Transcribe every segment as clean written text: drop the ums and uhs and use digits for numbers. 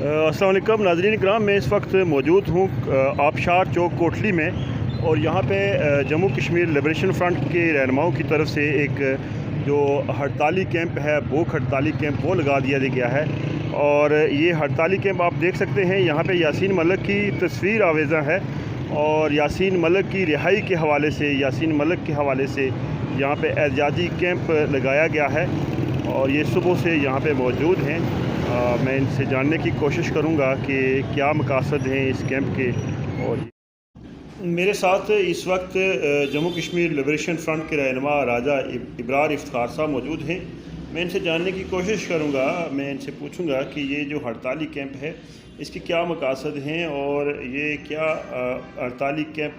अस्सलाम वालेकुम नाज़रीन इकराम, मैं इस वक्त मौजूद हूँ आबशार चौक कोटली में। और यहाँ पे जम्मू कश्मीर लिबरेशन फ्रंट के रहनुमाओं की तरफ से एक जो हड़ताली कैंप है, भूख हड़ताली कैंप, वो लगा दिया गया है। और ये हड़ताली कैंप आप देख सकते हैं, यहाँ पे यासीन मलिक की तस्वीर आवेज़ा है और यासीन मलिक की रिहाई के हवाले से, यासीन मलिक के हवाले से यहाँ पे एहतजाजी कैंप लगाया गया है। और ये सुबह से यहाँ पे मौजूद हैं। मैं इनसे जानने की कोशिश करूँगा कि क्या मकासद हैं इस कैंप के। और मेरे साथ इस वक्त जम्मू कश्मीर लिबरेशन फ्रंट के रहनुमा राजा इब्रार इफ्तिखार साहब मौजूद हैं। मैं इनसे जानने की कोशिश करूँगा, मैं इनसे पूछूँगा कि ये जो हड़ताली कैंप है इसके क्या मकासद हैं और ये क्या हड़ताली कैंप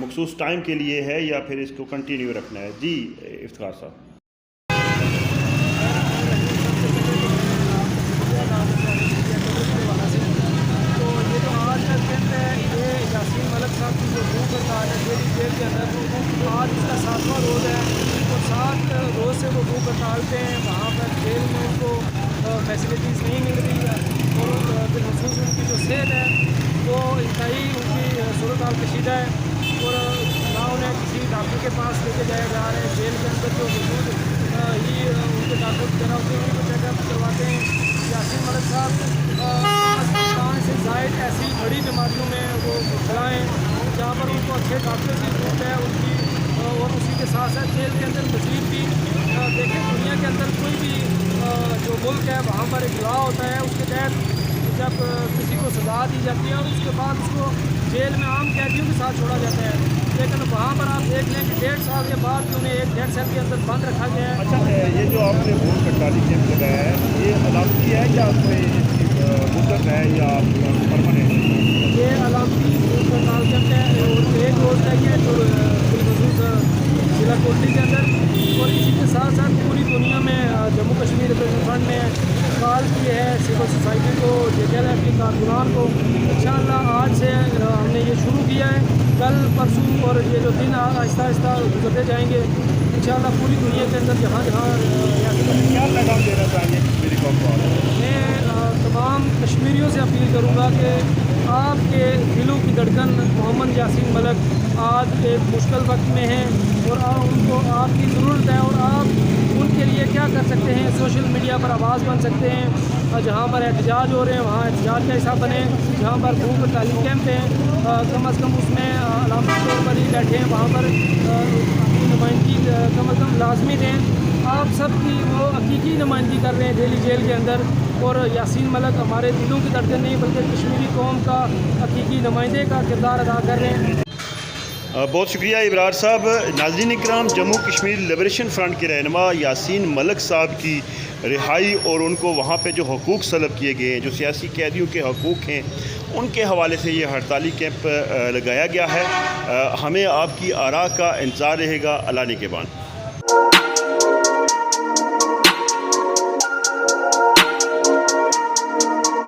मखसूस टाइम के लिए है या फिर इसको कंटिन्यू रखना है। जी इफ्तिखार साहब। यासीन मलिक साहब की जो भूख हड़ताल है दिल्ली जेल के अंदर, आज इसका 7वां रोज़ है और 7 रोज़ से वो भूख हड़ताल पे हैं। वहाँ पर जेल में उनको फैसिलिटीज़ नहीं मिल रही है और बिलखसूस उनकी जो सेहत है वो इंतहाई उनकी सूरत हाल कशीदा है और ना उन्हें किसी डॉक्टर के पास लेके जाया जा रहा है। जेल के अंदर जो मौजूद ही उनके डॉक्टर वगैरह होते हैं उनको चेकअप करवाते हैं। यासीन मलिक साहब से जायद ऐसी बड़ी बीमारियों में वो खड़ा हैं जहाँ पर उनको अच्छे डॉक्टर की जरूरत है उनकी। और उसी के साथ साथ जेल के अंदर मजीद भी देखें, दुनिया के अंदर कोई भी जो मुल्क है वहाँ पर एक लॉ होता है, उसके तहत जब किसी को सज़ा दी जाती है और उसके बाद उसको जेल में आम कैदियों के साथ छोड़ा जाता है। लेकिन वहाँ पर आप देख लें कि 1.5 साल के बाद भी उन्हें 1.5 साल के अंदर बंद रखा गया है। अच्छा, ये जो आपने भूख हड़ताली कैंप लगाया है ये अलामती है या कोई मुद्दत है या परमानेंट? ये अलामती भूख हड़ताल कैंप है और 1 रोज़ का ये जो बिलखसूस जिला कोटली के अंदर। और इसी के साथ साथ पूरी दुनिया में जम्मू कश्मीर लिबरेशन फ्रंट ने कॉल की है सिविल सोसाइटी को, JKLF के कारकुनान को। इंशाअल्लाह आज से हमने ये शुरू किया है, कल परसों और ये जो दिन आहिस्ता आहिस्ता गुजरते जाएंगे इंशाअल्लाह पूरी दुनिया के अंदर जहाँ जहाँ क्या पैगाम देना चाहेंगे कश्मीरी कौम को? मैं तमाम कश्मीरियों से अपील करूँगा कि आपके दिलों की धड़कन मोहम्मद यासीन मलिक आज एक मुश्किल वक्त में हैं और उनको आपकी ज़रूरत है और आप उनके लिए क्या कर सकते हैं। सोशल मीडिया पर आवाज़ बन सकते हैं, जहाँ पर एहतजाज हो रहे हैं वहाँ एहतजाज का हिस्सा बने, जहाँ पर भूख हड़ताली कैंप हैं कम अज़ कम उसमें अलामती तौर पर ही बैठे हैं, वहाँ पर अपनी नुमाइंदगी कम अज़ कम लाजमी दें। आप सब की वो हकीकी नुमाइंदगी कर रहे हैं दिल्ली जेल के अंदर और यासीन मलिक हमारे दिलों की धड़कन नहीं बल्कि कश्मीरी कौम का हकीकी नुमाइंदे का किरदार अदा कर रहे हैं। बहुत शुक्रिया इब्रार साहब। नाज़रीन इकराम, जम्मू कश्मीर लिबरेशन फ्रंट के रहनुमा यासीन मलिक साहब की रिहाई और उनको वहाँ पे जो हकूक़ सलब किए गए हैं, जो सियासी कैदियों के हकूक़ हैं, उनके हवाले से ये हड़ताली कैंप लगाया गया है। हमें आपकी आरा का इंतज़ार रहेगा। अल्लाह निगहबान।